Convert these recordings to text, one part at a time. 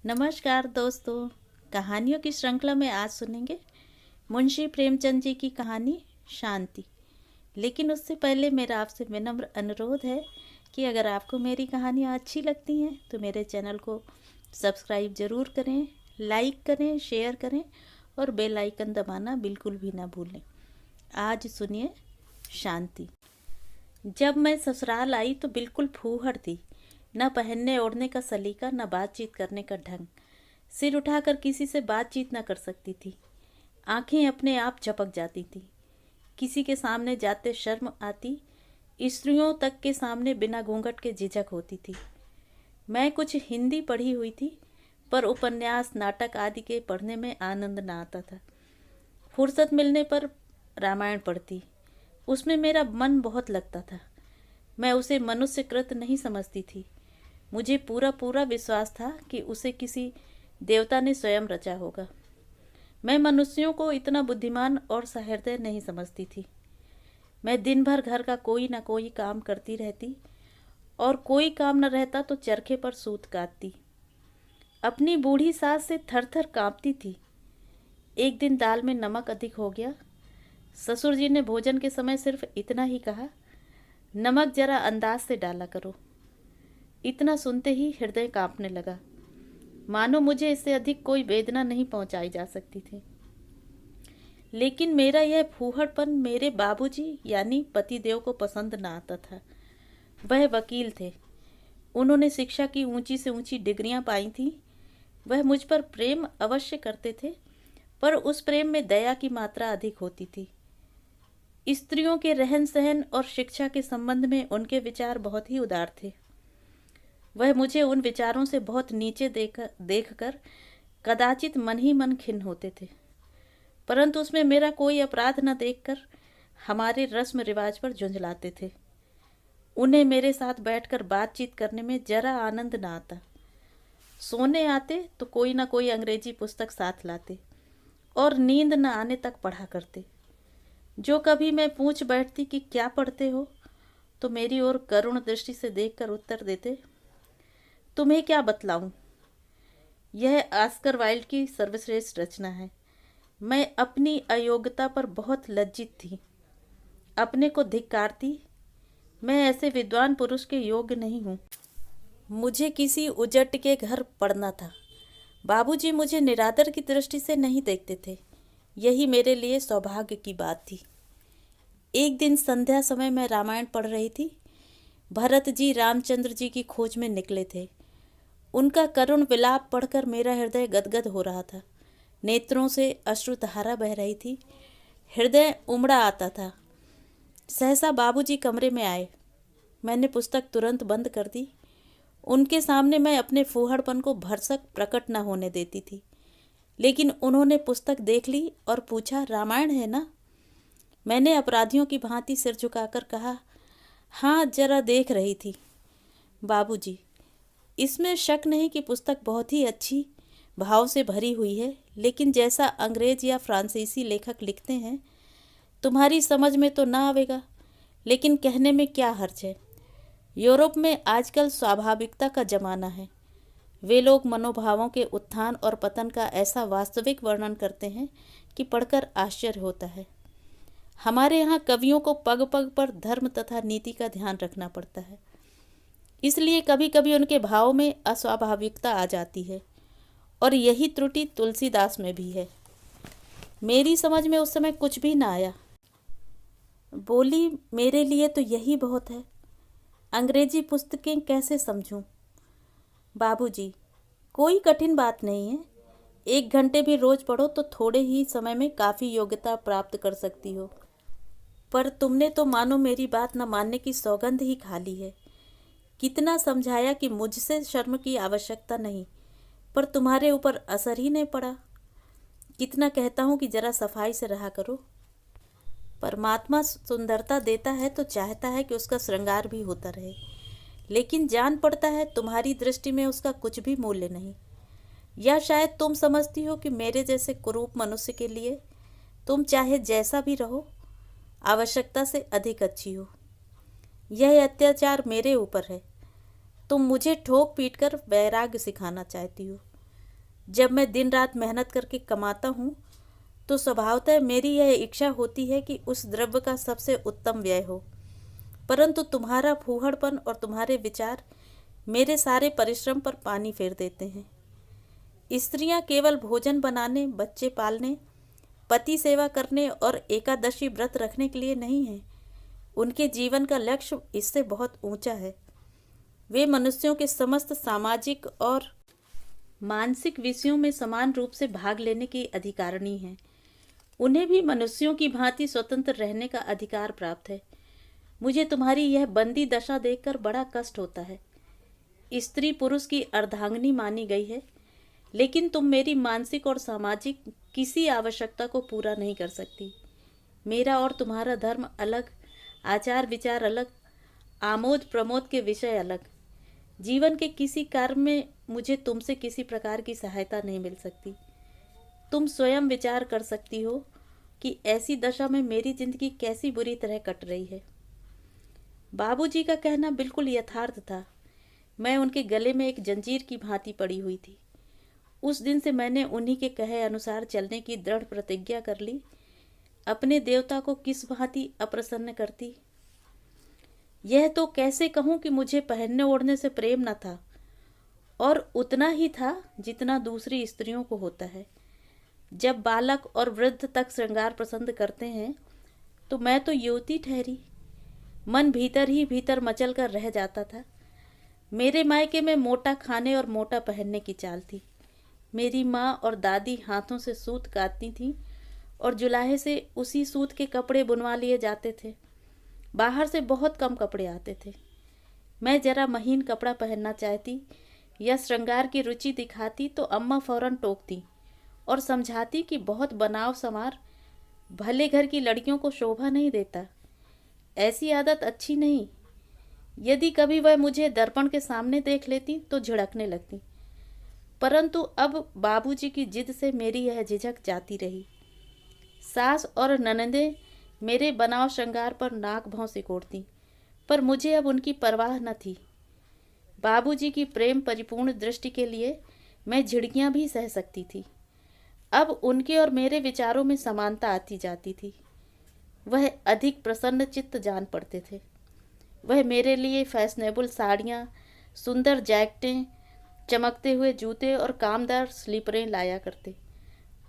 नमस्कार दोस्तों। कहानियों की श्रृंखला में आज सुनेंगे मुंशी प्रेमचंद जी की कहानी शांति। लेकिन उससे पहले मेरा आपसे विनम्र अनुरोध है कि अगर आपको मेरी कहानियाँ अच्छी लगती हैं तो मेरे चैनल को सब्सक्राइब ज़रूर करें, लाइक करें, शेयर करें और बेल आइकन दबाना बिल्कुल भी ना भूलें। आज सुनिए शांति। जब मैं ससुराल आई तो बिल्कुल फूहड़ थी। न पहनने ओढ़ने का सलीका, न बातचीत करने का ढंग। सिर उठाकर किसी से बातचीत न कर सकती थी। आंखें अपने आप झपक जाती थी। किसी के सामने जाते शर्म आती। स्त्रियों तक के सामने बिना घूंघट के झिझक होती थी। मैं कुछ हिंदी पढ़ी हुई थी, पर उपन्यास, नाटक आदि के पढ़ने में आनंद न आता था। फुर्सत मिलने पर रामायण पढ़ती। उसमें मेरा मन बहुत लगता था। मैं उसे मनुष्यकृत नहीं समझती थी। मुझे पूरा पूरा विश्वास था कि उसे किसी देवता ने स्वयं रचा होगा। मैं मनुष्यों को इतना बुद्धिमान और सहृदय नहीं समझती थी। मैं दिन भर घर का कोई न कोई काम करती रहती और कोई काम न रहता तो चरखे पर सूत काटती। अपनी बूढ़ी सास से थर थर कांपती थी। एक दिन दाल में नमक अधिक हो गया। ससुर जी ने भोजन के समय सिर्फ इतना ही कहा, नमक जरा अंदाज से डाला करो। इतना सुनते ही हृदय कांपने लगा, मानो मुझे इससे अधिक कोई वेदना नहीं पहुंचाई जा सकती थी। लेकिन मेरा यह फूहड़पन मेरे बाबूजी यानी पतिदेव को पसंद न आता था। वह वकील थे। उन्होंने शिक्षा की ऊंची से ऊंची डिग्रियां पाई थीं। वह मुझ पर प्रेम अवश्य करते थे, पर उस प्रेम में दया की मात्रा अधिक होती थी। स्त्रियों के रहन सहन और शिक्षा के संबंध में उनके विचार बहुत ही उदार थे। वह मुझे उन विचारों से बहुत नीचे देखकर कदाचित मन ही मन खिन्न होते थे, परंतु उसमें मेरा कोई अपराध न देखकर हमारे रस्म रिवाज पर झुंझलाते थे। उन्हें मेरे साथ बैठकर बातचीत करने में जरा आनंद न आता। सोने आते तो कोई न कोई अंग्रेजी पुस्तक साथ लाते और नींद न आने तक पढ़ा करते। जो कभी मैं पूछ बैठती कि क्या पढ़ते हो, तो मेरी ओर करुण दृष्टि से देखकर उत्तर देते, तुम्हें क्या बतलाऊं, यह ऑस्कर वाइल्ड की सर्वश्रेष्ठ रचना है। मैं अपनी अयोग्यता पर बहुत लज्जित थी, अपने को धिक्कारती। मैं ऐसे विद्वान पुरुष के योग्य नहीं हूँ। मुझे किसी उजट के घर पढ़ना था। बाबूजी मुझे निरादर की दृष्टि से नहीं देखते थे। यही मेरे लिए सौभाग्य की बात थी। एक दिन संध्या समय मैं रामायण पढ़ रही थी। भरत जी रामचंद्र जी की खोज में निकले थे। उनका करुण विलाप पढ़कर मेरा हृदय गदगद हो रहा था। नेत्रों से अश्रुधारा बह रही थी। हृदय उमड़ा आता था। सहसा बाबूजी कमरे में आए। मैंने पुस्तक तुरंत बंद कर दी। उनके सामने मैं अपने फूहड़पन को भरसक प्रकट न होने देती थी, लेकिन उन्होंने पुस्तक देख ली और पूछा, रामायण है ना? मैंने अपराधियों की भांति सिर झुकाकर कहा, हाँ, जरा देख रही थी बाबूजी। इसमें शक नहीं कि पुस्तक बहुत ही अच्छी भाव से भरी हुई है, लेकिन जैसा अंग्रेज या फ्रांसीसी लेखक लिखते हैं तुम्हारी समझ में तो ना आवेगा, लेकिन कहने में क्या हर्ज है। यूरोप में आजकल स्वाभाविकता का जमाना है। वे लोग मनोभावों के उत्थान और पतन का ऐसा वास्तविक वर्णन करते हैं कि पढ़कर आश्चर्य होता है। हमारे यहाँ कवियों को पग पग पर धर्म तथा नीति का ध्यान रखना पड़ता है, इसलिए कभी कभी उनके भाव में अस्वाभाविकता आ जाती है, और यही त्रुटि तुलसीदास में भी है। मेरी समझ में उस समय कुछ भी ना आया। बोली, मेरे लिए तो यही बहुत है। अंग्रेजी पुस्तकें कैसे समझूं? बाबूजी, कोई कठिन बात नहीं है। 1 घंटे भी रोज पढ़ो तो थोड़े ही समय में काफ़ी योग्यता प्राप्त कर सकती हो। पर तुमने तो मानो मेरी बात न मानने की सौगंध ही खा ली है। कितना समझाया कि मुझसे शर्म की आवश्यकता नहीं, पर तुम्हारे ऊपर असर ही नहीं पड़ा। कितना कहता हूँ कि जरा सफाई से रहा करो। परमात्मा सुंदरता देता है तो चाहता है कि उसका श्रृंगार भी होता रहे, लेकिन जान पड़ता है तुम्हारी दृष्टि में उसका कुछ भी मूल्य नहीं। या शायद तुम समझती हो कि मेरे जैसे कुरूप मनुष्य के लिए तुम चाहे जैसा भी रहो, आवश्यकता से अधिक अच्छी हो। यह अत्याचार मेरे ऊपर है। तुम मुझे ठोक पीट कर वैराग्य सिखाना चाहती हो। जब मैं दिन रात मेहनत करके कमाता हूँ तो स्वभावतः मेरी यह इच्छा होती है कि उस द्रव्य का सबसे उत्तम व्यय हो, परंतु तुम्हारा फूहड़पन और तुम्हारे विचार मेरे सारे परिश्रम पर पानी फेर देते हैं। स्त्रियां केवल भोजन बनाने, बच्चे पालने, पति सेवा करने और एकादशी व्रत रखने के लिए नहीं है। उनके जीवन का लक्ष्य इससे बहुत ऊंचा है। वे मनुष्यों के समस्त सामाजिक और मानसिक विषयों में समान रूप से भाग लेने की अधिकारिणी हैं। उन्हें भी मनुष्यों की भांति स्वतंत्र रहने का अधिकार प्राप्त है। मुझे तुम्हारी यह बंदी दशा देखकर बड़ा कष्ट होता है। स्त्री पुरुष की अर्धांगिनी मानी गई है, लेकिन तुम मेरी मानसिक और सामाजिक किसी आवश्यकता को पूरा नहीं कर सकती। मेरा और तुम्हारा धर्म अलग, आचार विचार अलग, आमोद प्रमोद के विषय अलग। जीवन के किसी कार्य में मुझे तुमसे किसी प्रकार की सहायता नहीं मिल सकती। तुम स्वयं विचार कर सकती हो कि ऐसी दशा में मेरी जिंदगी कैसी बुरी तरह कट रही है। बाबूजी का कहना बिल्कुल यथार्थ था। मैं उनके गले में एक जंजीर की भांति पड़ी हुई थी। उस दिन से मैंने उन्हीं के कहे अनुसार चलने की दृढ़ प्रतिज्ञा कर ली। अपने देवता को किस भांति अप्रसन्न करती। यह तो कैसे कहूँ कि मुझे पहनने ओढ़ने से प्रेम न था, और उतना ही था जितना दूसरी स्त्रियों को होता है। जब बालक और वृद्ध तक श्रृंगार पसंद करते हैं तो मैं तो युवती ठहरी। मन भीतर ही भीतर मचल कर रह जाता था। मेरे मायके में मोटा खाने और मोटा पहनने की चाल थी। मेरी माँ और दादी हाथों से सूत काटती थीं और जुलाहे से उसी सूत के कपड़े बुनवा लिए जाते थे। बाहर से बहुत कम कपड़े आते थे। मैं जरा महीन कपड़ा पहनना चाहती या श्रृंगार की रुचि दिखाती तो अम्मा फौरन टोकती और समझाती कि बहुत बनाव संवार भले घर की लड़कियों को शोभा नहीं देता। ऐसी आदत अच्छी नहीं। यदि कभी वह मुझे दर्पण के सामने देख लेती तो झिड़कने लगती, परंतु अब बाबूजी की जिद से मेरी यह झिझक जाती रही। सास और ननदें मेरे बनाव श्रृंगार पर नाक भौं सिकोड़ती, पर मुझे अब उनकी परवाह न थी। बाबूजी की प्रेम परिपूर्ण दृष्टि के लिए मैं झिड़कियां भी सह सकती थी। अब उनके और मेरे विचारों में समानता आती जाती थी। वह अधिक प्रसन्न चित्त जान पड़ते थे। वह मेरे लिए फैशनेबल साड़ियाँ, सुंदर जैकेटें, चमकते हुए जूते और कामदार स्लीपरें लाया करते,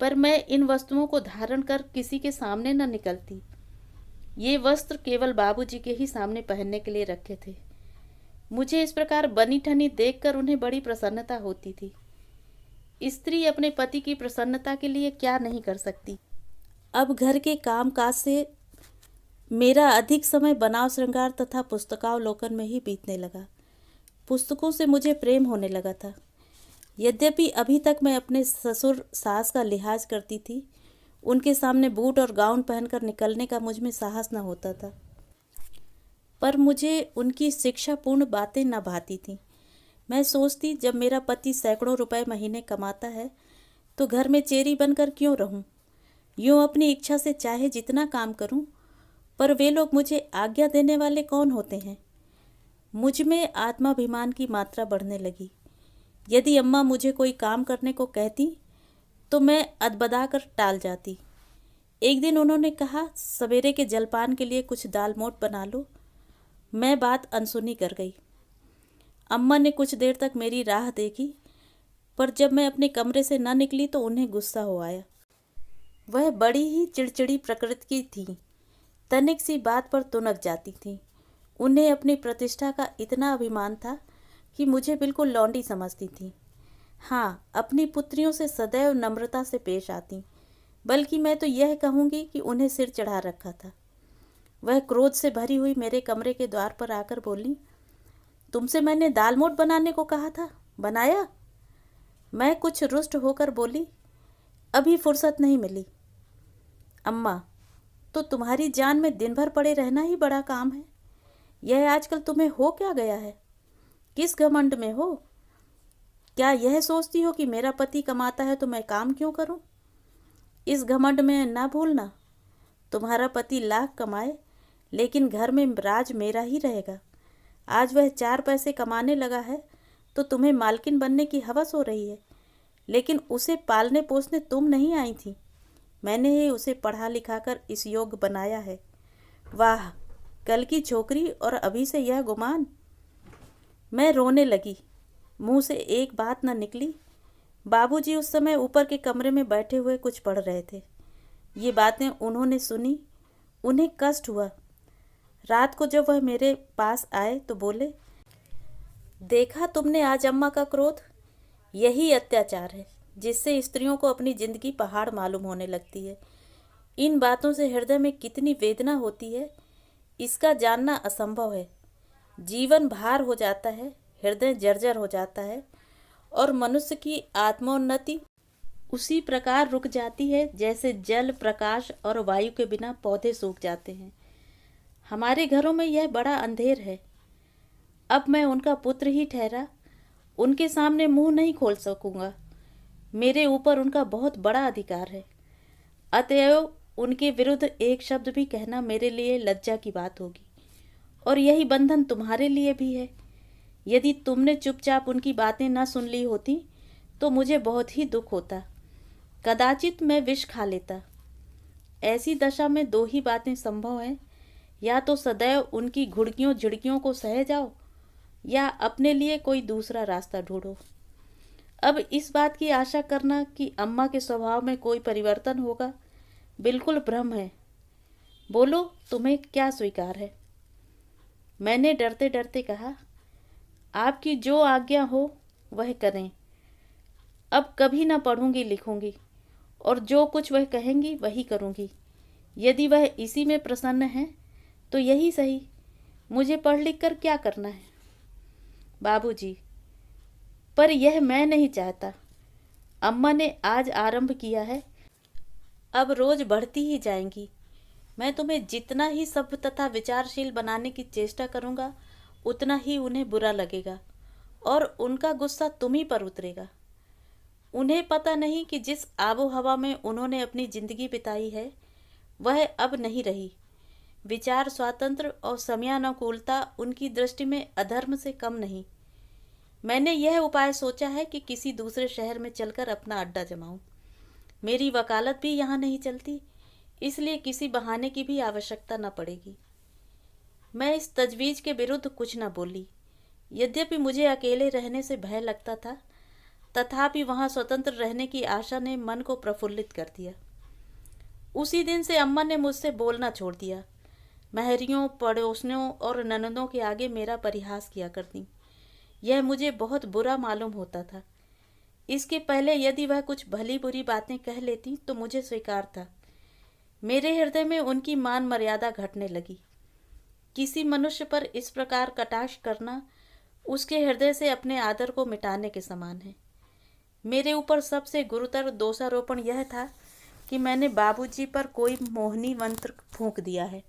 पर मैं इन वस्तुओं को धारण कर किसी के सामने न निकलती। ये वस्त्र केवल बाबूजी के ही सामने पहनने के लिए रखे थे। मुझे इस प्रकार बनी ठनी देखकर उन्हें बड़ी प्रसन्नता होती थी। स्त्री अपने पति की प्रसन्नता के लिए क्या नहीं कर सकती। अब घर के काम काज से मेरा अधिक समय बनाव श्रृंगार तथा पुस्तकावलोकन में ही बीतने लगा। पुस्तकों से मुझे प्रेम होने लगा था। यद्यपि अभी तक मैं अपने ससुर सास का लिहाज करती थी, उनके सामने बूट और गाउन पहनकर निकलने का मुझ में साहस न होता था, पर मुझे उनकी शिक्षापूर्ण बातें न भाती थीं। मैं सोचती, जब मेरा पति सैकड़ों रुपए महीने कमाता है तो घर में चेरी बनकर क्यों रहूं? यूँ अपनी इच्छा से चाहे जितना काम करूं, पर वे लोग मुझे आज्ञा देने वाले कौन होते हैं? मुझ में आत्माभिमान की मात्रा बढ़ने लगी। यदि अम्मा मुझे कोई काम करने को कहती तो मैं अदबदा कर टाल जाती। एक दिन उन्होंने कहा, सवेरे के जलपान के लिए कुछ दाल मोट बना लो। मैं बात अनसुनी कर गई। अम्मा ने कुछ देर तक मेरी राह देखी, पर जब मैं अपने कमरे से न निकली तो उन्हें गुस्सा हो आया। वह बड़ी ही चिड़चिड़ी प्रकृति की थी। तनिक सी बात पर तुनक जाती थी। उन्हें अपनी प्रतिष्ठा का इतना अभिमान था कि मुझे बिल्कुल लौंडी समझती थी। हाँ, अपनी पुत्रियों से सदैव नम्रता से पेश आती, बल्कि मैं तो यह कहूँगी कि उन्हें सिर चढ़ा रखा था। वह क्रोध से भरी हुई मेरे कमरे के द्वार पर आकर बोली, तुमसे मैंने दाल मोट बनाने को कहा था, बनाया? मैं कुछ रुष्ट होकर बोली, अभी फुर्सत नहीं मिली। अम्मा, तो तुम्हारी जान में दिन भर पड़े रहना ही बड़ा काम है। यह आजकल तुम्हें हो क्या गया है? किस घमंड में हो? क्या यह सोचती हो कि मेरा पति कमाता है तो मैं काम क्यों करूं? इस घमंड में ना भूलना, तुम्हारा पति लाख कमाए लेकिन घर में राज मेरा ही रहेगा। आज वह 4 पैसे कमाने लगा है तो तुम्हें मालकिन बनने की हवस हो रही है। लेकिन उसे पालने पोसने तुम नहीं आई थी। मैंने ही उसे पढ़ा लिखा कर इस योग्य बनाया है। वाह, कल की छोकरी और अभी से यह गुमान। मैं रोने लगी। मुंह से एक बात न निकली। बाबूजी उस समय ऊपर के कमरे में बैठे हुए कुछ पढ़ रहे थे। ये बातें उन्होंने सुनी। उन्हें कष्ट हुआ। रात को जब वह मेरे पास आए तो बोले, देखा तुमने आज अम्मा का क्रोध। यही अत्याचार है जिससे स्त्रियों को अपनी जिंदगी पहाड़ मालूम होने लगती है। इन बातों से हृदय में कितनी वेदना होती है इसका जानना असंभव है। जीवन भार हो जाता है, हृदय जर्जर हो जाता है और मनुष्य की आत्मोन्नति उसी प्रकार रुक जाती है जैसे जल, प्रकाश और वायु के बिना पौधे सूख जाते हैं। हमारे घरों में यह बड़ा अंधेर है। अब मैं उनका पुत्र ही ठहरा उनके सामने मुंह नहीं खोल सकूंगा। मेरे ऊपर उनका बहुत बड़ा अधिकार है। अतएव उनके विरुद्ध एक शब्द भी कहना मेरे लिए लज्जा की बात होगी। और यही बंधन तुम्हारे लिए भी है। यदि तुमने चुपचाप उनकी बातें न सुन ली होती तो मुझे बहुत ही दुख होता। कदाचित मैं विष खा लेता। ऐसी दशा में दो ही बातें संभव हैं, या तो सदैव उनकी घुड़कियों झिड़कियों को सह जाओ या अपने लिए कोई दूसरा रास्ता ढूंढो। अब इस बात की आशा करना कि अम्मा के स्वभाव में कोई परिवर्तन होगा बिल्कुल भ्रम है। बोलो, तुम्हें क्या स्वीकार है? मैंने डरते डरते कहा, आपकी जो आज्ञा हो वह करें। अब कभी न पढ़ूंगी लिखूंगी और जो कुछ वह कहेंगी वही करूंगी। यदि वह इसी में प्रसन्न है तो यही सही। मुझे पढ़ लिख कर क्या करना है? बाबूजी, पर यह मैं नहीं चाहता। अम्मा ने आज आरंभ किया है, अब रोज बढ़ती ही जाएंगी। मैं तुम्हें जितना ही सभ्य तथा विचारशील बनाने की चेष्टा करूंगा उतना ही उन्हें बुरा लगेगा और उनका गुस्सा तुम ही पर उतरेगा। उन्हें पता नहीं कि जिस आबो हवा में उन्होंने अपनी जिंदगी बिताई है वह अब नहीं रही। विचार स्वातंत्र और समयानुकूलता उनकी दृष्टि में अधर्म से कम नहीं। मैंने यह उपाय सोचा है कि किसी दूसरे शहर में चलकर अपना अड्डा जमाऊं। मेरी वकालत भी यहाँ नहीं चलती, इसलिए किसी बहाने की भी आवश्यकता न पड़ेगी। मैं इस तजवीज के विरुद्ध कुछ न बोली। यद्यपि मुझे अकेले रहने से भय लगता था, तथापि वहाँ स्वतंत्र रहने की आशा ने मन को प्रफुल्लित कर दिया। उसी दिन से अम्मा ने मुझसे बोलना छोड़ दिया। महरियों, पड़ोसियों और ननदों के आगे मेरा परिहास किया करती। यह मुझे बहुत बुरा मालूम होता था। इसके पहले यदि वह कुछ भली बुरी बातें कह लेती तो मुझे स्वीकार था। मेरे हृदय में उनकी मान मर्यादा घटने लगी। किसी मनुष्य पर इस प्रकार कटाक्ष करना उसके हृदय से अपने आदर को मिटाने के समान है। मेरे ऊपर सबसे गुरुतर दोषारोपण यह था कि मैंने बाबूजी पर कोई मोहनी मंत्र फूंक दिया है।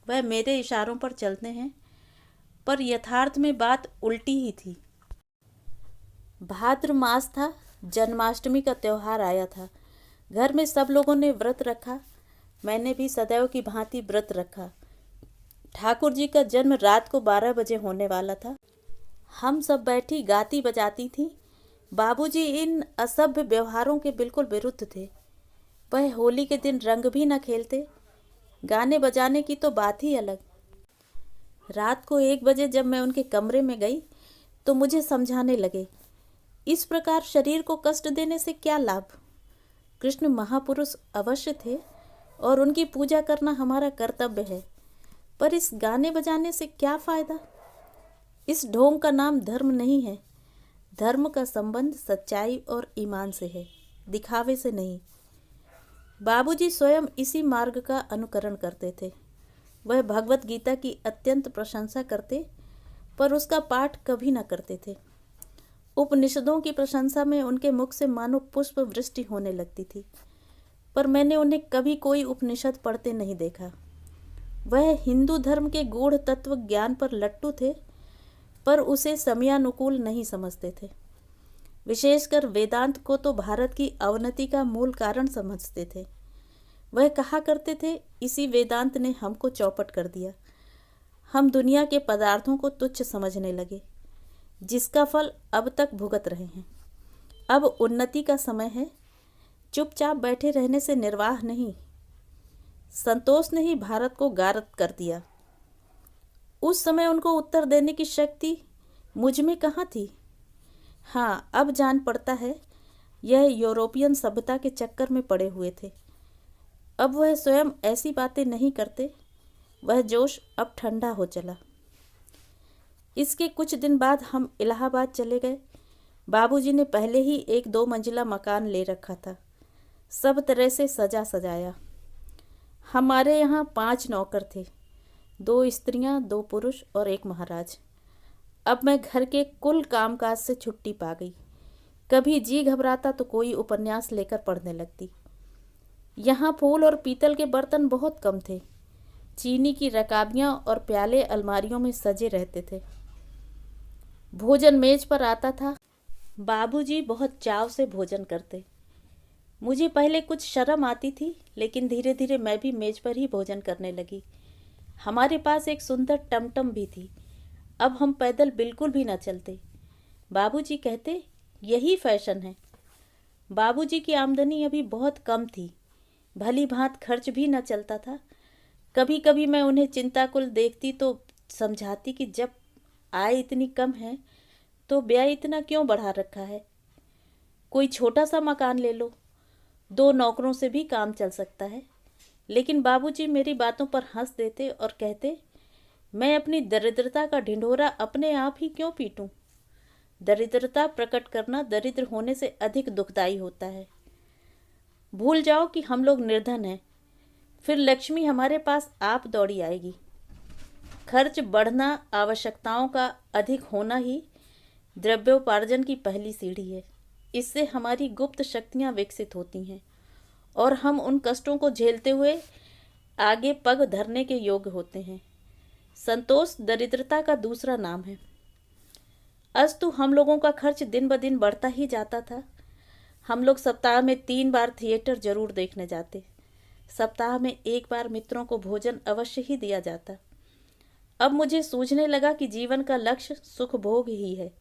वह मेरे इशारों पर चलते हैं, पर यथार्थ में बात उल्टी ही थी। भाद्र मास था, जन्माष्टमी का त्योहार आया था। घर में सब लोगों ने व्रत रखा। मैंने भी सदैव की भांति व्रत रखा। ठाकुर जी का जन्म रात को 12 बजे होने वाला था। हम सब बैठी गाती बजाती थी। बाबूजी इन असभ्य व्यवहारों के बिल्कुल विरुद्ध थे। वह होली के दिन रंग भी न खेलते। गाने बजाने की तो बात ही अलग। रात को 1 बजे जब मैं उनके कमरे में गई तो मुझे समझाने लगे, इस प्रकार शरीर को कष्ट देने से क्या लाभ? कृष्ण महापुरुष अवश्य थे और उनकी पूजा करना हमारा कर्तव्य है, पर इस गाने बजाने से क्या फायदा? इस ढोंग का नाम धर्म नहीं है। धर्म का संबंध सच्चाई और ईमान से है, दिखावे से नहीं। बाबूजी स्वयं इसी मार्ग का अनुकरण करते थे। वह भगवत गीता की अत्यंत प्रशंसा करते, पर उसका पाठ कभी न करते थे। उपनिषदों की प्रशंसा में उनके मुख से मानो पुष्प वृष्टि होने लगती थी, पर मैंने उन्हें कभी कोई उपनिषद पढ़ते नहीं देखा। वह हिंदू धर्म के गूढ़ तत्व ज्ञान पर लट्टू थे, पर उसे समयानुकूल नहीं समझते थे। विशेषकर वेदांत को तो भारत की अवनति का मूल कारण समझते थे। वह कहा करते थे, इसी वेदांत ने हमको चौपट कर दिया। हम दुनिया के पदार्थों को तुच्छ समझने लगे, जिसका फल अब तक भुगत रहे हैं। अब उन्नति का समय है, चुपचाप बैठे रहने से निर्वाह नहीं। संतोष ने ही भारत को गारद कर दिया। उस समय उनको उत्तर देने की शक्ति मुझ में कहाँ थी। हाँ, अब जान पड़ता है, यह यूरोपियन सभ्यता के चक्कर में पड़े हुए थे। अब वह स्वयं ऐसी बातें नहीं करते। वह जोश अब ठंडा हो चला। इसके कुछ दिन बाद हम इलाहाबाद चले गए। बाबूजी ने पहले ही एक 2 मंजिला मकान ले रखा था, सब तरह से सजा सजाया। हमारे यहाँ 5 नौकर थे, 2 स्त्रियाँ, 2 पुरुष और 1 महाराज। अब मैं घर के कुल कामकाज से छुट्टी पा गई। कभी जी घबराता तो कोई उपन्यास लेकर पढ़ने लगती। यहाँ फूल और पीतल के बर्तन बहुत कम थे। चीनी की रकाबियाँ और प्याले अलमारियों में सजे रहते थे। भोजन मेज पर आता था। बाबूजी बहुत चाव से भोजन करते। मुझे पहले कुछ शर्म आती थी, लेकिन धीरे धीरे मैं भी मेज पर ही भोजन करने लगी। हमारे पास एक सुंदर टमटम भी थी। अब हम पैदल बिल्कुल भी न चलते। बाबूजी कहते, यही फैशन है। बाबूजी की आमदनी अभी बहुत कम थी, भली भांत खर्च भी न चलता था। कभी कभी मैं उन्हें चिंताकुल देखती तो समझाती कि जब आय इतनी कम है तो व्यय इतना क्यों बढ़ा रखा है। कोई छोटा सा मकान ले लो, 2 नौकरों से भी काम चल सकता है। लेकिन बाबूजी मेरी बातों पर हंस देते और कहते, मैं अपनी दरिद्रता का ढिंढोरा अपने आप ही क्यों पीटूं। दरिद्रता प्रकट करना दरिद्र होने से अधिक दुखदायी होता है। भूल जाओ कि हम लोग निर्धन हैं, फिर लक्ष्मी हमारे पास आप दौड़ी आएगी। खर्च बढ़ना, आवश्यकताओं का अधिक होना ही द्रव्योपार्जन की पहली सीढ़ी है। इससे हमारी गुप्त शक्तियाँ विकसित होती हैं और हम उन कष्टों को झेलते हुए आगे पग धरने के योग्य होते हैं। संतोष दरिद्रता का दूसरा नाम है। अस्तु हम लोगों का खर्च दिन ब दिन बढ़ता ही जाता था। हम लोग सप्ताह में 3 बार थिएटर जरूर देखने जाते। सप्ताह में 1 बार मित्रों को भोजन अवश्य ही दिया जाता। अब मुझे सूझने लगा कि जीवन का लक्ष्य सुख भोग ही है।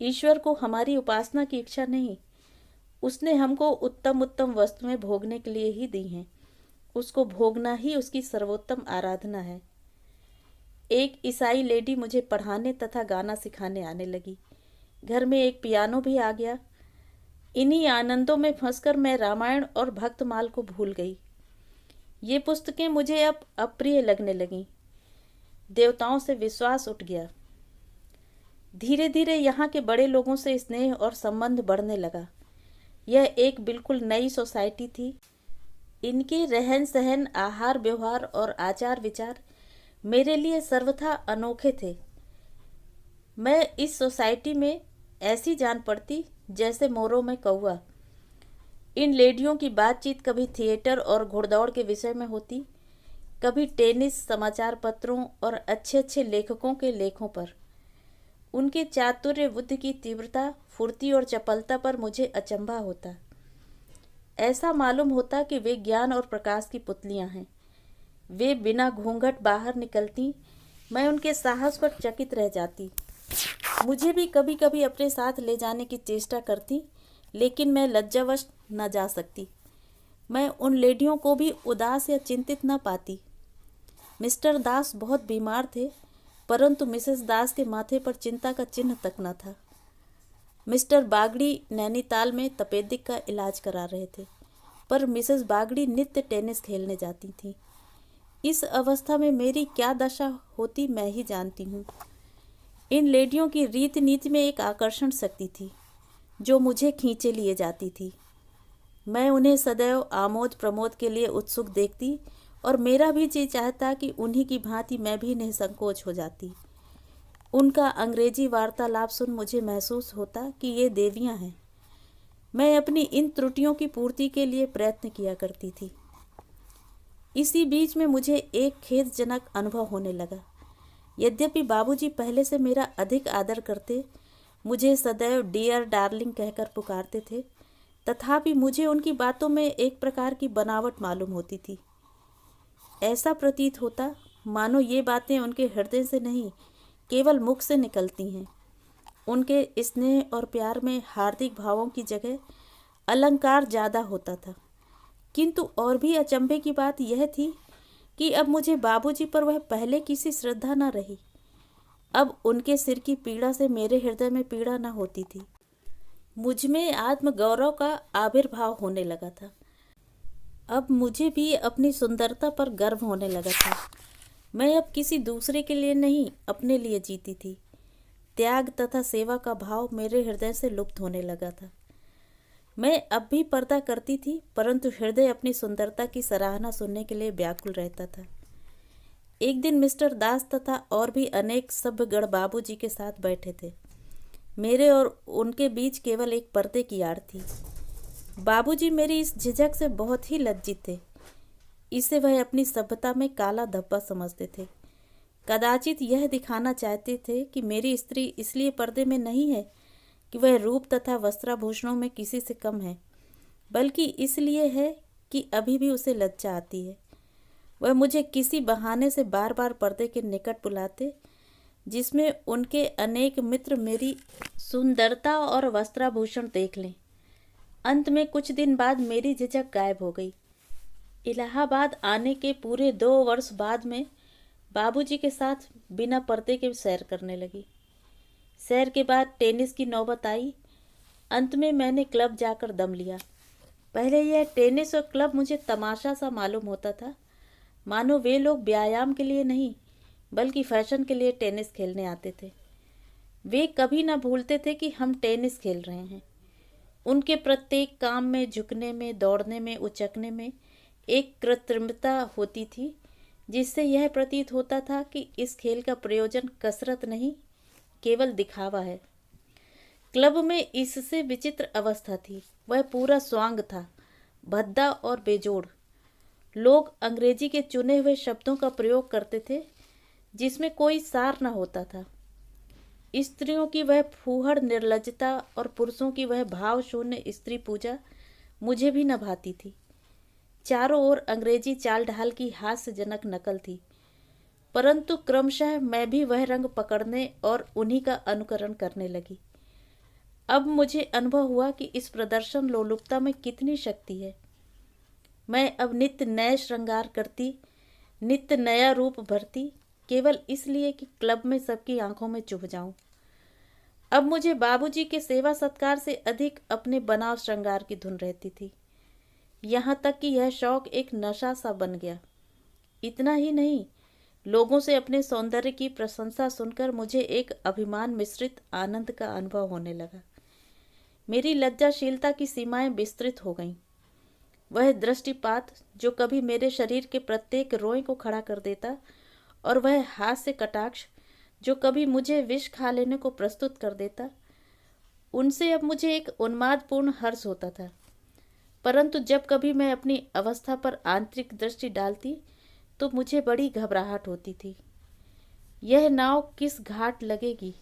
ईश्वर को हमारी उपासना की इच्छा नहीं, उसने हमको उत्तम उत्तम वस्तुएं भोगने के लिए ही दी हैं। उसको भोगना ही उसकी सर्वोत्तम आराधना है। एक ईसाई लेडी मुझे पढ़ाने तथा गाना सिखाने आने लगी। घर में एक पियानो भी आ गया। इन्हीं आनंदों में फंसकर मैं रामायण और भक्तमाल को भूल गई। ये पुस्तकें मुझे अब अप्रिय लगने लगीं। देवताओं से विश्वास उठ गया। धीरे धीरे यहाँ के बड़े लोगों से स्नेह और संबंध बढ़ने लगा। यह एक बिल्कुल नई सोसाइटी थी। इनके रहन सहन, आहार व्यवहार और आचार विचार मेरे लिए सर्वथा अनोखे थे। मैं इस सोसाइटी में ऐसी जान पड़ती जैसे मोरों में कौवा। इन लेडियों की बातचीत कभी थिएटर और घुड़दौड़ के विषय में होती, कभी टेनिस, समाचार पत्रों और अच्छे अच्छे लेखकों के लेखों पर। उनके चातुर्य, बुद्धि की तीव्रता, फुर्ती और चपलता पर मुझे अचंभा होता। ऐसा मालूम होता कि वे ज्ञान और प्रकाश की पुतलियां हैं। वे बिना घूंघट बाहर निकलती। मैं उनके साहस पर चकित रह जाती। मुझे भी कभी कभी अपने साथ ले जाने की चेष्टा करती, लेकिन मैं लज्जावश न जा सकती। मैं उन लेडियों को भी उदास या चिंतित न पाती। मिस्टर दास बहुत बीमार थे, परंतु मिसेस दास के माथे पर चिंता का चिन्ह तक न था। मिस्टर बागड़ी नैनीताल में तपेदिक का इलाज करा रहे थे, पर मिसेस बागड़ी नित्य टेनिस खेलने जाती थीं। इस अवस्था में मेरी क्या दशा होती मैं ही जानती हूँ। इन लेडियों की रीति नीति में एक आकर्षण शक्ति थी जो मुझे खींचे लिए जाती थी। मैं उन्हें सदैव आमोद प्रमोद के लिए उत्सुक देखती और मेरा भी जी चाहता कि उन्हीं की भांति मैं भी निसंकोच हो जाती। उनका अंग्रेजी वार्तालाप सुन मुझे महसूस होता कि ये देवियां हैं। मैं अपनी इन त्रुटियों की पूर्ति के लिए प्रयत्न किया करती थी। इसी बीच में मुझे एक खेदजनक अनुभव होने लगा। यद्यपि बाबूजी पहले से मेरा अधिक आदर करते, मुझे सदैव डियर डार्लिंग कहकर पुकारते थे, तथापि मुझे उनकी बातों में एक प्रकार की बनावट मालूम होती थी। ऐसा प्रतीत होता मानो ये बातें उनके हृदय से नहीं, केवल मुख से निकलती हैं। उनके स्नेह और प्यार में हार्दिक भावों की जगह अलंकार ज़्यादा होता था। किंतु और भी अचंभे की बात यह थी कि अब मुझे बाबूजी पर वह पहले किसी श्रद्धा न रही। अब उनके सिर की पीड़ा से मेरे हृदय में पीड़ा न होती थी। मुझ में आत्मगौरव का आविर्भाव होने लगा था। अब मुझे भी अपनी सुंदरता पर गर्व होने लगा था। मैं अब किसी दूसरे के लिए नहीं, अपने लिए जीती थी। त्याग तथा सेवा का भाव मेरे हृदय से लुप्त होने लगा था। मैं अब भी पर्दा करती थी, परंतु हृदय अपनी सुंदरता की सराहना सुनने के लिए व्याकुल रहता था। एक दिन मिस्टर दास तथा और भी अनेक सभ्यगण बाबूजी के साथ बैठे थे। मेरे और उनके बीच केवल एक पर्दे की आड़ थी। बाबूजी मेरी इस झिझक से बहुत ही लज्जित थे। इसे वह अपनी सभ्यता में काला धब्बा समझते थे। कदाचित यह दिखाना चाहते थे कि मेरी स्त्री इसलिए पर्दे में नहीं है कि वह रूप तथा वस्त्राभूषणों में किसी से कम है, बल्कि इसलिए है कि अभी भी उसे लज्जा आती है। वह मुझे किसी बहाने से बार बार पर्दे के निकट बुलाते, जिसमें उनके अनेक मित्र मेरी सुंदरता और वस्त्राभूषण देख लें। अंत में कुछ दिन बाद मेरी झिझक गायब हो गई। इलाहाबाद आने के पूरे 2 वर्ष बाद में बाबूजी के साथ बिना पर्दे के सैर करने लगी। सैर के बाद टेनिस की नौबत आई। अंत में मैंने क्लब जाकर दम लिया। पहले यह टेनिस और क्लब मुझे तमाशा सा मालूम होता था, मानो वे लोग व्यायाम के लिए नहीं बल्कि फैशन के लिए टेनिस खेलने आते थे। वे कभी न भूलते थे कि हम टेनिस खेल रहे हैं। उनके प्रत्येक काम में, झुकने में, दौड़ने में, उचकने में एक कृत्रिमता होती थी, जिससे यह प्रतीत होता था कि इस खेल का प्रयोजन कसरत नहीं, केवल दिखावा है। क्लब में इससे विचित्र अवस्था थी। वह पूरा स्वांग था, भद्दा और बेजोड़। लोग अंग्रेजी के चुने हुए शब्दों का प्रयोग करते थे, जिसमें कोई सार न होता था। स्त्रियों की वह फूहड़ निर्लज्जता और पुरुषों की वह भाव शून्य स्त्री पूजा मुझे भी न भाती थी। चारों ओर अंग्रेजी चाल ढाल की हास्यजनक नकल थी, परंतु क्रमशः मैं भी वह रंग पकड़ने और उन्हीं का अनुकरण करने लगी। अब मुझे अनुभव हुआ कि इस प्रदर्शन लोलुपता में कितनी शक्ति है। मैं अब नित्य नए श्रृंगार करती, नित्य नया रूप भरती, केवल इसलिए कि क्लब में सबकी आंखों में चुभ जाऊं। अब मुझे बाबूजी के सेवा सत्कार से अधिक अपने बनाव श्रृंगार की धुन रहती थी। यहाँ तक कि यह शौक एक नशा सा बन गया। इतना ही नहीं, लोगों से अपने सौंदर्य की प्रशंसा सुनकर मुझे एक अभिमान मिश्रित आनंद का अनुभव होने लगा। मेरी लज्जाशीलता की सीमाएं विस्तृत हो गईं। वह दृष्टिपात जो कभी मेरे शरीर के प्रत्येक रोए को खड़ा कर देता, और वह हास्य कटाक्ष जो कभी मुझे विष खा लेने को प्रस्तुत कर देता, उनसे अब मुझे एक उन्मादपूर्ण हर्ष होता था। परंतु जब कभी मैं अपनी अवस्था पर आंतरिक दृष्टि डालती तो मुझे बड़ी घबराहट होती थी। यह नाव किस घाट लगेगी।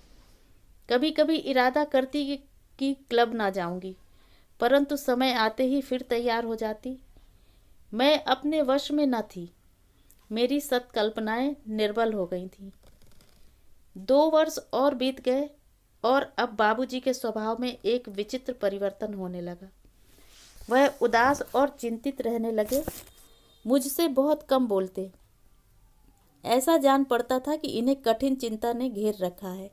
कभी कभी इरादा करती कि क्लब ना जाऊंगी, परंतु समय आते ही फिर तैयार हो जाती। मैं अपने वश में न थी। मेरी सत्कल्पनाएं निर्बल हो गई थीं। 2 वर्ष और बीत गए और अब बाबूजी के स्वभाव में एक विचित्र परिवर्तन होने लगा। वह उदास और चिंतित रहने लगे। मुझसे बहुत कम बोलते। ऐसा जान पड़ता था कि इन्हें कठिन चिंता ने घेर रखा है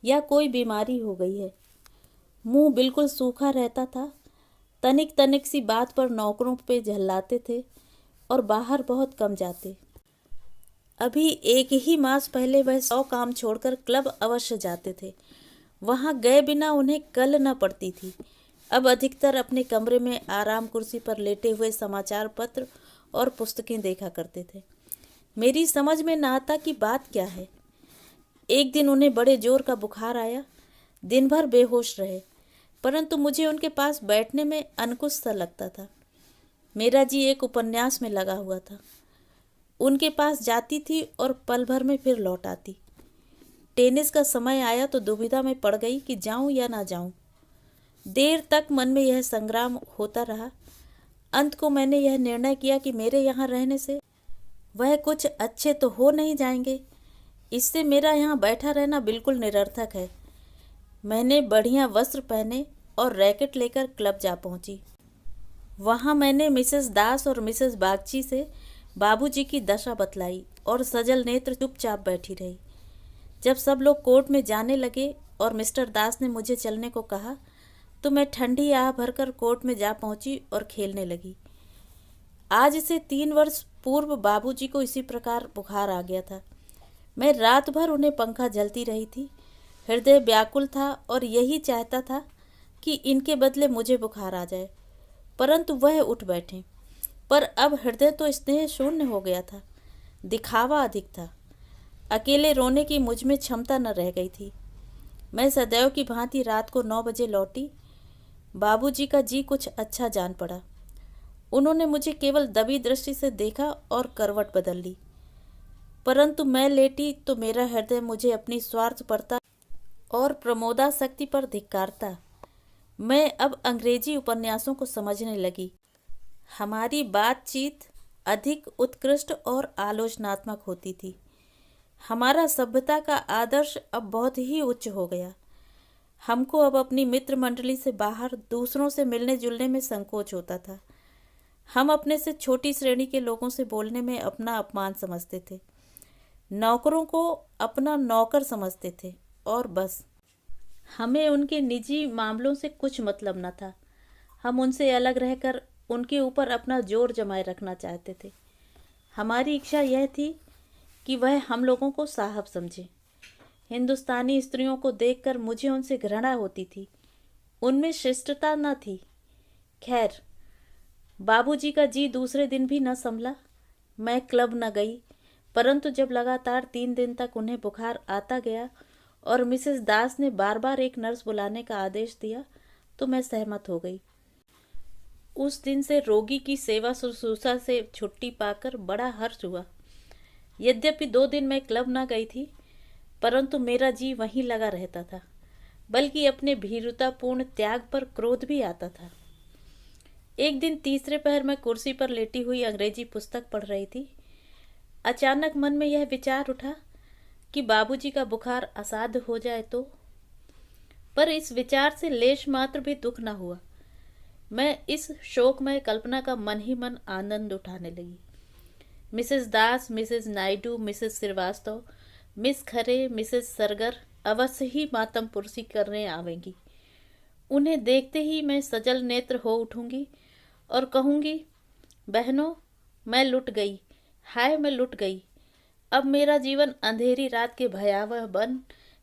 या कोई बीमारी हो गई है। मुंह बिल्कुल सूखा रहता था। तनिक तनिक सी बात पर नौकरों पे झल्लाते थे और बाहर बहुत कम जाते। अभी 1 ही मास पहले वह 100 काम छोड़कर क्लब अवश्य जाते थे। वहां गए बिना उन्हें कल न पड़ती थी। अब अधिकतर अपने कमरे में आराम कुर्सी पर लेटे हुए समाचार पत्र और पुस्तकें देखा करते थे। मेरी समझ में न आता कि बात क्या है। एक दिन उन्हें बड़े जोर का बुखार आया। दिन भर बेहोश रहे, परंतु मुझे उनके पास बैठने में अनकुछ सा लगता था। मेरा जी एक उपन्यास में लगा हुआ था। उनके पास जाती थी और पल भर में फिर लौट आती। टेनिस का समय आया तो दुविधा में पड़ गई कि जाऊं या ना जाऊं। देर तक मन में यह संग्राम होता रहा। अंत को मैंने यह निर्णय किया कि मेरे यहाँ रहने से वह कुछ अच्छे तो हो नहीं जाएंगे। इससे मेरा यहाँ बैठा रहना बिल्कुल निरर्थक है। मैंने बढ़िया वस्त्र पहने और रैकेट लेकर क्लब जा पहुंची। वहां मैंने मिसेस दास और मिसेस बागची से बाबूजी की दशा बतलाई और सजल नेत्र चुपचाप बैठी रही। जब सब लोग कोर्ट में जाने लगे और मिस्टर दास ने मुझे चलने को कहा तो मैं ठंडी आह भरकर कोर्ट में जा पहुंची और खेलने लगी। आज से 3 वर्ष पूर्व बाबूजी को इसी प्रकार बुखार आ गया था। मैं रात भर उन्हें पंखा झलती रही थी। हृदय व्याकुल था और यही चाहता था कि इनके बदले मुझे बुखार आ जाए, परंतु वह उठ बैठे। पर अब हृदय तो स्नेह शून्य हो गया था, दिखावा अधिक था। अकेले रोने की मुझ में क्षमता न रह गई थी। मैं सदैव की भांति रात को 9 बजे लौटी। बाबूजी का जी कुछ अच्छा जान पड़ा। उन्होंने मुझे केवल दबी दृष्टि से देखा और करवट बदल ली, परंतु मैं लेटी तो मेरा हृदय मुझे अपनी स्वार्थपरता और प्रमोदासक्ति पर धिक्कारता। मैं अब अंग्रेजी उपन्यासों को समझने लगी। हमारी बातचीत अधिक उत्कृष्ट और आलोचनात्मक होती थी। हमारा सभ्यता का आदर्श अब बहुत ही उच्च हो गया। हमको अब अपनी मित्र मंडली से बाहर दूसरों से मिलने जुलने में संकोच होता था। हम अपने से छोटी श्रेणी के लोगों से बोलने में अपना अपमान समझते थे। नौकरों को अपना नौकर समझते थे और बस। हमें उनके निजी मामलों से कुछ मतलब न था। हम उनसे अलग रहकर उनके ऊपर अपना जोर जमाए रखना चाहते थे। हमारी इच्छा यह थी कि वह हम लोगों को साहब समझे। हिंदुस्तानी स्त्रियों को देखकर मुझे उनसे घृणा होती थी। उनमें शिष्टता न थी। खैर, बाबूजी का जी दूसरे दिन भी न संभला। मैं क्लब न गई, परंतु जब लगातार 3 दिन तक उन्हें बुखार आता गया और मिसेस दास ने बार बार एक नर्स बुलाने का आदेश दिया तो मैं सहमत हो गई। उस दिन से रोगी की सेवा शुश्रूषा से छुट्टी पाकर बड़ा हर्ष हुआ। यद्यपि 2 दिन मैं क्लब न गई थी, परंतु मेरा जी वहीं लगा रहता था, बल्कि अपने भीरुतापूर्ण त्याग पर क्रोध भी आता था। एक दिन तीसरे पहर मैं कुर्सी पर लेटी हुई अंग्रेजी पुस्तक पढ़ रही थी। अचानक मन में यह विचार उठा कि बाबूजी का बुखार असाध्य हो जाए तो। पर इस विचार से लेश मात्र भी दुख न हुआ। मैं इस शोकमय कल्पना का मन ही मन आनंद उठाने लगी। Mrs Das, Mrs Naidu, Mrs Srivastava, Miss Khare, Mrs Sargar अवश्य ही मातम पुरसी करने आवेंगी। उन्हें देखते ही मैं सजल नेत्र हो उठूंगी और कहूंगी, बहनों, मैं लुट गई, हाय मैं लुट गई। अब मेरा जीवन अंधेरी रात के भयावह वन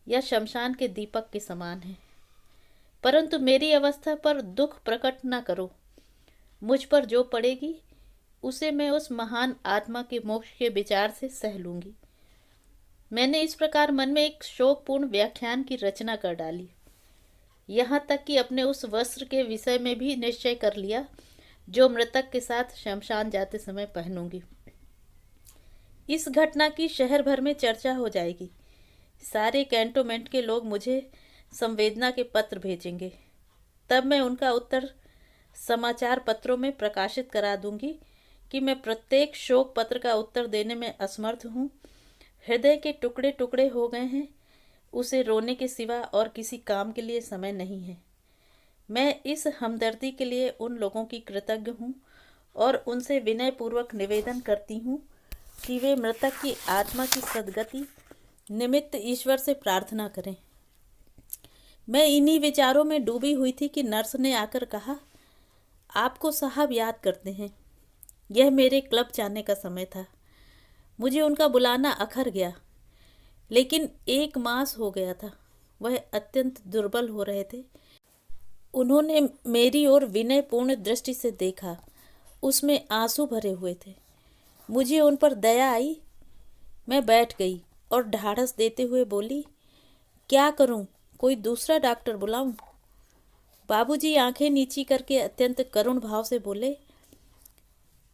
या शमशान के दीपक के समान है। परंतु मेरी अवस्था पर दुख प्रकट न करो। मुझ पर जो पड़ेगी उसे मैं उस महान आत्मा के मोक्ष के विचार से सह लूंगी। मैंने इस प्रकार मन में एक शोकपूर्ण व्याख्यान की रचना कर डाली। यहाँ तक कि अपने उस वस्त्र के विषय में भी निश्चय कर लिया जो मृतक के साथ शमशान जाते समय पहनूंगी। इस घटना की शहर भर में चर्चा हो जाएगी। सारे कैंटोनमेंट के लोग मुझे संवेदना के पत्र भेजेंगे। तब मैं उनका उत्तर समाचार पत्रों में प्रकाशित करा दूंगी कि मैं प्रत्येक शोक पत्र का उत्तर देने में असमर्थ हूँ। हृदय के टुकड़े टुकड़े हो गए हैं। उसे रोने के सिवा और किसी काम के लिए समय नहीं है। मैं इस हमदर्दी के लिए उन लोगों की कृतज्ञ हूँ और उनसे विनयपूर्वक निवेदन करती हूँ कि वे मृतक की आत्मा की सद्गति निमित्त ईश्वर से प्रार्थना करें। मैं इन्हीं विचारों में डूबी हुई थी कि नर्स ने आकर कहा, आपको साहब याद करते हैं। यह मेरे क्लब जाने का समय था। मुझे उनका बुलाना अखर गया, लेकिन 1 मास हो गया था। वह अत्यंत दुर्बल हो रहे थे। उन्होंने मेरी ओर विनयपूर्ण दृष्टि से देखा। उसमें आंसू भरे हुए थे। मुझे उन पर दया आई। मैं बैठ गई और ढाढ़स देते हुए बोली, क्या करूं, कोई दूसरा डॉक्टर बुलाऊं? बाबूजी आंखें नीची करके अत्यंत करुण भाव से बोले,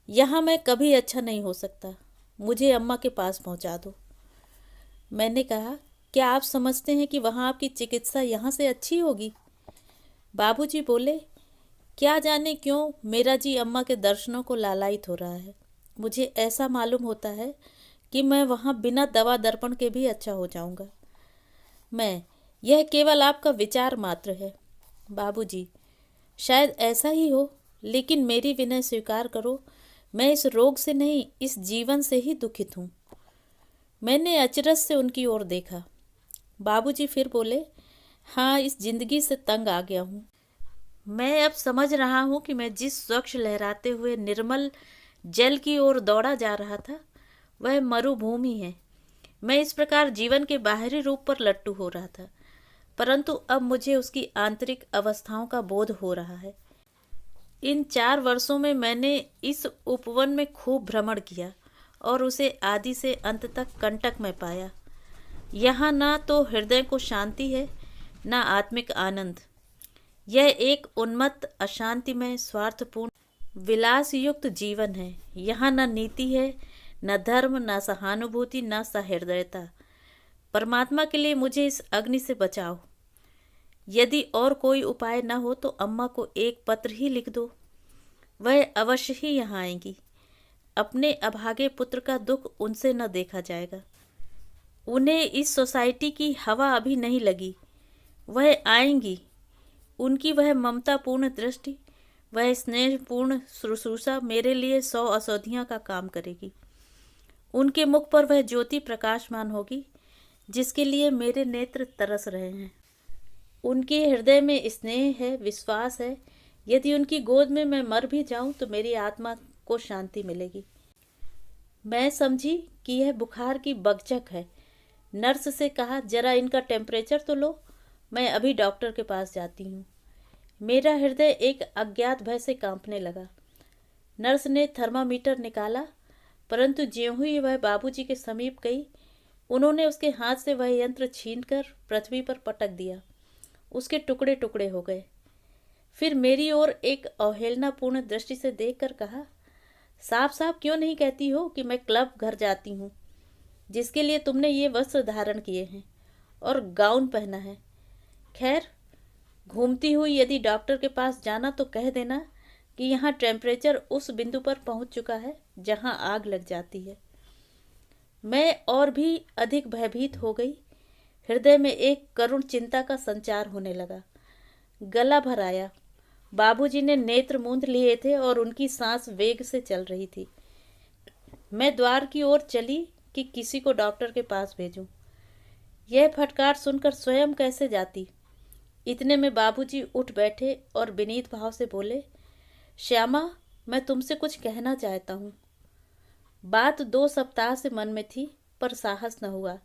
यहाँ मैं कभी अच्छा नहीं हो सकता। मुझे अम्मा के पास पहुंचा दो। मैंने कहा, क्या आप समझते हैं कि वहाँ आपकी चिकित्सा यहाँ से अच्छी होगी? बाबूजी बोले, क्या जाने क्यों मेरा जी अम्मा के दर्शनों को लालायित हो रहा है। मुझे ऐसा मालूम होता है कि मैं वहाँ बिना दवा दर्पण के भी अच्छा हो जाऊंगा। मैं यह केवल आपका विचार मात्र है। बाबूजी, शायद ऐसा ही हो, लेकिन मेरी विनय स्वीकार करो, मैं इस रोग से नहीं, इस जीवन से ही दुखित हूँ। मैंने अचरज से उनकी ओर देखा। बाबूजी फिर बोले, हाँ, इस जिंदगी से तंग आ गया हूँ। मैं अब समझ रहा हूँ कि मैं जिस स्वच्छ लहराते हुए निर्मल जल की ओर दौड़ा जा रहा था, वह मरुभूमि है। मैं इस प्रकार जीवन के बाहरी रूप पर लट्टू हो रहा था, परंतु अब मुझे उसकी आंतरिक अवस्थाओं का बोध हो रहा है। इन 4 वर्षों में मैंने इस उपवन में खूब भ्रमण किया और उसे आदि से अंत तक कंटक में पाया। यहाँ ना तो हृदय को शांति है, ना आत्मिक आनंद। यह एक उन्मत्त, अशांतिमय, स्वार्थपूर्ण, विलास युक्त जीवन है। यहाँ न नीति है, न धर्म, न सहानुभूति, न सहृदयता। परमात्मा के लिए मुझे इस अग्नि से बचाओ। यदि और कोई उपाय न हो तो अम्मा को एक पत्र ही लिख दो, वह अवश्य ही यहाँ आएंगी। अपने अभागे पुत्र का दुख उनसे न देखा जाएगा। उन्हें इस सोसाइटी की हवा अभी नहीं लगी, वह आएंगी। उनकी वह ममतापूर्ण दृष्टि, वह स्नेहपूर्ण शुश्रूषा मेरे लिए 100 औषधियाँ का काम करेगी। उनके मुख पर वह ज्योति प्रकाशमान होगी जिसके लिए मेरे नेत्र तरस रहे हैं। उनके हृदय में स्नेह है, विश्वास है। यदि उनकी गोद में मैं मर भी जाऊं तो मेरी आत्मा को शांति मिलेगी। मैं समझी कि यह बुखार की बकझक है। नर्स से कहा, जरा इनका टेम्परेचर तो लो, मैं अभी डॉक्टर के पास जाती हूँ। मेरा हृदय एक अज्ञात भय से कांपने लगा। नर्स ने थर्मामीटर निकाला, परंतु ज्यों ही वह बाबूजी के समीप गई, उन्होंने उसके हाथ से वह यंत्र छीनकर पृथ्वी पर पटक दिया। उसके टुकड़े टुकड़े हो गए। फिर मेरी ओर एक अवहेलनापूर्ण दृष्टि से देखकर कहा, साफ साफ क्यों नहीं कहती हो कि मैं क्लब घर जाती हूँ, जिसके लिए तुमने ये वस्त्र धारण किए हैं और गाउन पहना है। खैर, घूमती हुई यदि डॉक्टर के पास जाना तो कह देना कि यहाँ टेम्परेचर उस बिंदु पर पहुँच चुका है जहाँ आग लग जाती है। मैं और भी अधिक भयभीत हो गई। हृदय में एक करुण चिंता का संचार होने लगा। गला भर आया। बाबूजी ने नेत्र मूंद लिए थे और उनकी सांस वेग से चल रही थी। मैं द्वार की ओर चली कि किसी को डॉक्टर के पास भेजूं। यह फटकार सुनकर स्वयं कैसे जाती। इतने में बाबूजी उठ बैठे और विनीत भाव से बोले, श्यामा, मैं तुमसे कुछ कहना चाहता हूँ। बात 2 सप्ताह से मन में थी, पर साहस न हुआ।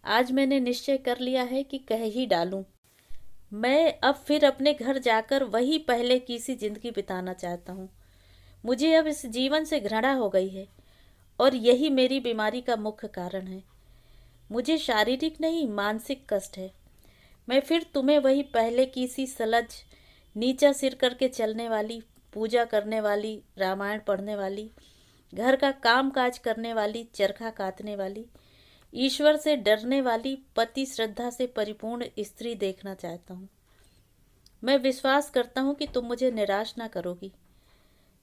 आज मैंने निश्चय कर लिया है कि कह ही डालूं। मैं अब फिर अपने घर जाकर वही पहले की सी जिंदगी बिताना चाहता हूँ। मुझे अब इस जीवन से घृणा हो गई है और यही मेरी बीमारी का मुख्य कारण है। मुझे शारीरिक नहीं, मानसिक कष्ट है। मैं फिर तुम्हें वही पहले की सी सलज, नीचा सिर करके चलने वाली, पूजा करने वाली, रामायण पढ़ने वाली, घर का काम काज करने वाली, चरखा काटने वाली, ईश्वर से डरने वाली, पति श्रद्धा से परिपूर्ण स्त्री देखना चाहता हूँ। मैं विश्वास करता हूँ कि तुम मुझे निराश ना करोगी।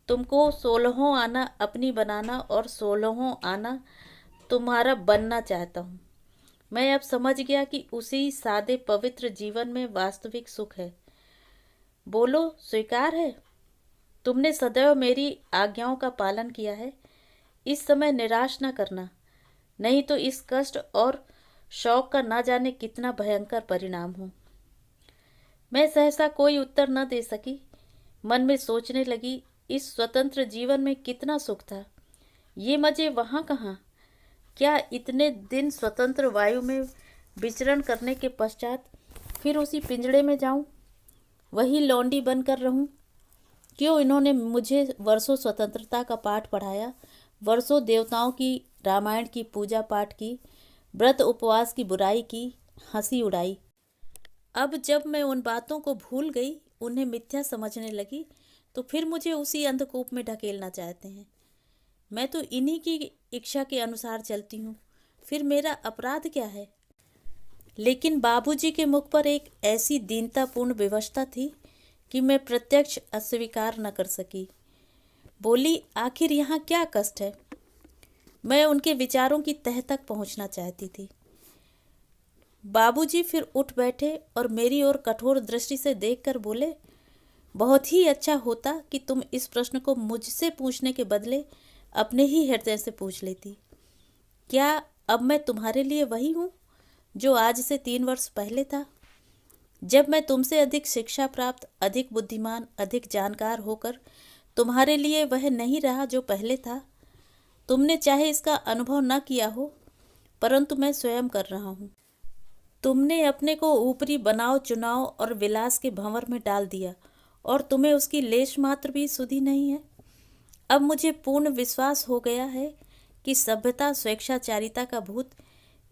तुमको 16वां आना अपनी बनाना और 16वां आना तुम्हारा बनना चाहता हूँ। मैं अब समझ गया कि उसी सादे पवित्र जीवन में वास्तविक सुख है। बोलो, स्वीकार है? तुमने सदैव मेरी आज्ञाओं का पालन किया है। इस समय निराश न करना, नहीं तो इस कष्ट और शौक का ना जाने कितना भयंकर परिणाम हो। मैं सहसा कोई उत्तर न दे सकी। मन में सोचने लगी, इस स्वतंत्र जीवन में कितना सुख था। ये मजे वहाँ कहाँ। क्या इतने दिन स्वतंत्र वायु में विचरण करने के पश्चात फिर उसी पिंजड़े में जाऊं, वही लौंडी बनकर रहूं? क्यों इन्होंने मुझे वर्षों स्वतंत्रता का पाठ पढ़ाया, वर्षों देवताओं की, रामायण की पूजा पाठ की, व्रत उपवास की बुराई की, हंसी उड़ाई। अब जब मैं उन बातों को भूल गई, उन्हें मिथ्या समझने लगी, तो फिर मुझे उसी अंधकूप में ढकेलना चाहते हैं। मैं तो इन्हीं की इच्छा के अनुसार चलती हूँ, फिर मेरा अपराध क्या है? लेकिन बाबूजी के मुख पर एक ऐसी दीनतापूर्ण विवशता थी कि मैं प्रत्यक्ष अस्वीकार न कर सकी। बोली, आखिर यहाँ क्या कष्ट है? मैं उनके विचारों की तह तक पहुँचना चाहती थी। बाबूजी फिर उठ बैठे और मेरी ओर कठोर दृष्टि से देखकर बोले, बहुत ही अच्छा होता कि तुम इस प्रश्न को मुझसे पूछने के बदले अपने ही हृदय से पूछ लेती। क्या अब मैं तुम्हारे लिए वही हूँ जो आज से 3 वर्ष पहले था? जब मैं तुमसे अधिक शिक्षा प्राप्त, अधिक बुद्धिमान, अधिक जानकार होकर तुम्हारे लिए वह नहीं रहा जो पहले था। तुमने चाहे इसका अनुभव न किया हो, परंतु मैं स्वयं कर रहा हूँ। तुमने अपने को ऊपरी बनाव चुनाव और विलास के भंवर में डाल दिया और तुम्हें उसकी लेश मात्र भी सुधि नहीं है। अब मुझे पूर्ण विश्वास हो गया है कि सभ्यता स्वेच्छाचारिता का भूत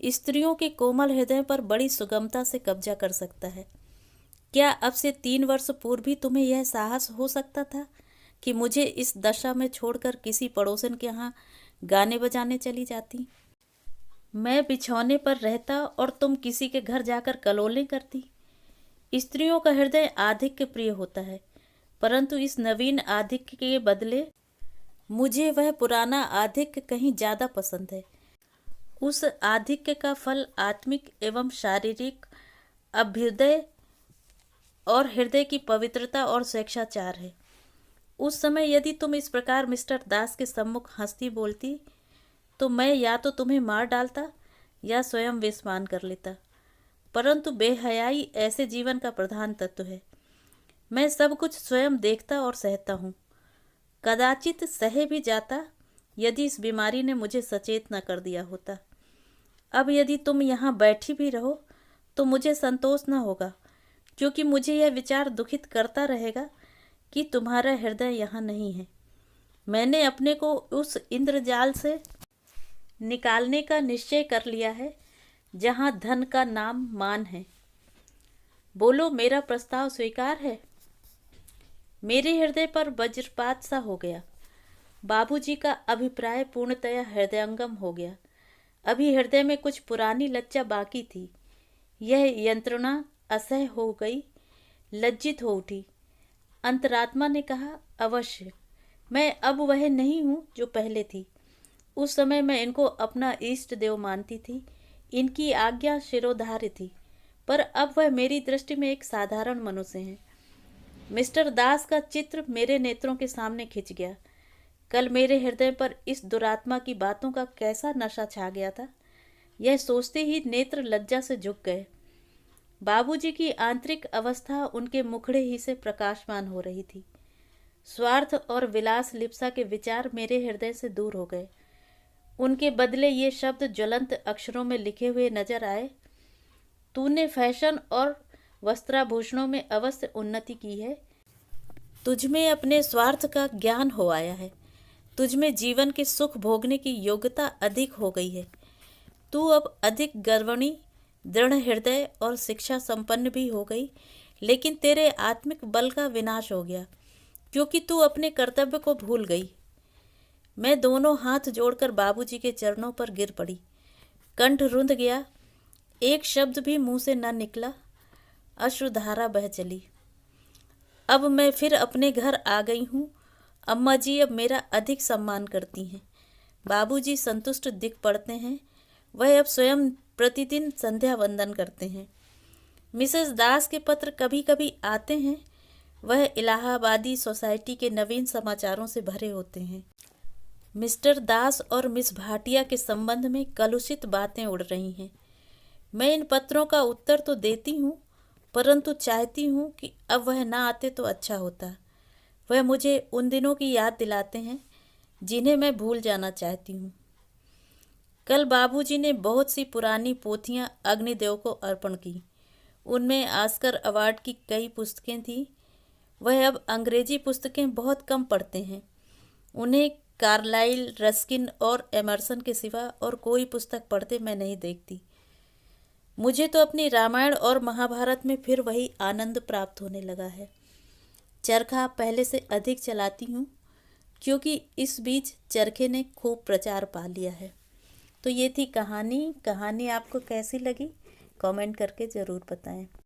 स्त्रियों के कोमल हृदय पर बड़ी सुगमता से कब्जा कर सकता है। क्या अब से 3 वर्ष पूर्व भी तुम्हें यह साहस हो सकता था कि मुझे इस दशा में छोड़कर किसी पड़ोसन के यहाँ गाने बजाने चली जाती? मैं बिछौने पर रहता और तुम किसी के घर जाकर कलोलें करती। स्त्रियों का हृदय आधिक्य प्रिय होता है, परंतु इस नवीन आधिक्य के बदले मुझे वह पुराना आधिक्य कहीं ज़्यादा पसंद है। उस आधिक्य का फल आत्मिक एवं शारीरिक अभ्युदय और हृदय की पवित्रता और स्वेच्छाचार है। उस समय यदि तुम इस प्रकार मिस्टर दास के सम्मुख हंसती बोलती तो मैं या तो तुम्हें मार डालता या स्वयं विस्मान कर लेता, परंतु बेहयाई ऐसे जीवन का प्रधान तत्व है। मैं सब कुछ स्वयं देखता और सहता हूँ, कदाचित सहे भी जाता यदि इस बीमारी ने मुझे सचेत न कर दिया होता। अब यदि तुम यहाँ बैठी भी रहो तो मुझे संतोष न होगा, क्योंकि मुझे यह विचार दुखित करता रहेगा कि तुम्हारा हृदय यहाँ नहीं है। मैंने अपने को उस इंद्रजाल से निकालने का निश्चय कर लिया है जहाँ धन का नाम मान है। बोलो, मेरा प्रस्ताव स्वीकार है? मेरे हृदय पर वज्रपात सा हो गया। बाबूजी का अभिप्राय पूर्णतया हृदयंगम हो गया। अभी हृदय में कुछ पुरानी लज्जा बाकी थी। यह यंत्रणा असह्य हो गई, लज्जित हो उठी। अंतरात्मा ने कहा, अवश्य मैं अब वह नहीं हूँ जो पहले थी। उस समय मैं इनको अपना इष्ट देव मानती थी, इनकी आज्ञा शिरोधार्य थी, पर अब वह मेरी दृष्टि में एक साधारण मनुष्य हैं। मिस्टर दास का चित्र मेरे नेत्रों के सामने खिंच गया। कल मेरे हृदय पर इस दुरात्मा की बातों का कैसा नशा छा गया था, यह सोचते ही नेत्र लज्जा से झुक गए। बाबूजी की आंतरिक अवस्था उनके मुखड़े ही से प्रकाशमान हो रही थी। स्वार्थ और विलास लिप्सा के विचार मेरे हृदय से दूर हो गए। उनके बदले ये शब्द ज्वलंत अक्षरों में लिखे हुए नजर आए, तूने फैशन और वस्त्राभूषणों में अवश्य उन्नति की है। तुझमें अपने स्वार्थ का ज्ञान हो आया है। तुझमें जीवन के सुख भोगने की योग्यता अधिक हो गई है। तू अब अधिक गर्वणी, दृढ़ हृदय और शिक्षा संपन्न भी हो गई, लेकिन तेरे आत्मिक बल का विनाश हो गया, क्योंकि तू अपने कर्तव्य को भूल गई। मैं दोनों हाथ जोड़कर बाबूजी के चरणों पर गिर पड़ी। कंठ रुंध गया, एक शब्द भी मुंह से न निकला। अश्रुधारा बह चली। अब मैं फिर अपने घर आ गई हूँ। अम्मा जी अब मेरा अधिक सम्मान करती हैं। बाबूजी संतुष्ट दिख पड़ते हैं। वह अब स्वयं प्रतिदिन संध्या वंदन करते हैं। मिसेस दास के पत्र कभी कभी आते हैं। वह इलाहाबादी सोसाइटी के नवीन समाचारों से भरे होते हैं। मिस्टर दास और मिस भाटिया के संबंध में कलुषित बातें उड़ रही हैं। मैं इन पत्रों का उत्तर तो देती हूँ, परंतु चाहती हूँ कि अब वह ना आते तो अच्छा होता। वह मुझे उन दिनों की याद दिलाते हैं जिन्हें मैं भूल जाना चाहती हूँ। कल बाबूजी ने बहुत सी पुरानी पोथियाँ अग्निदेव को अर्पण की। उनमें ऑस्कर अवार्ड की कई पुस्तकें थीं। वह अब अंग्रेजी पुस्तकें बहुत कम पढ़ते हैं। उन्हें कार्लाइल, रस्किन और एमर्सन के सिवा और कोई पुस्तक पढ़ते मैं नहीं देखती। मुझे तो अपनी रामायण और महाभारत में फिर वही आनंद प्राप्त होने लगा है। चरखा पहले से अधिक चलाती हूँ, क्योंकि इस बीच चरखे ने खूब प्रचार पा लिया है। तो ये थी कहानी। कहानी आपको कैसी लगी कमेंट करके ज़रूर बताएं।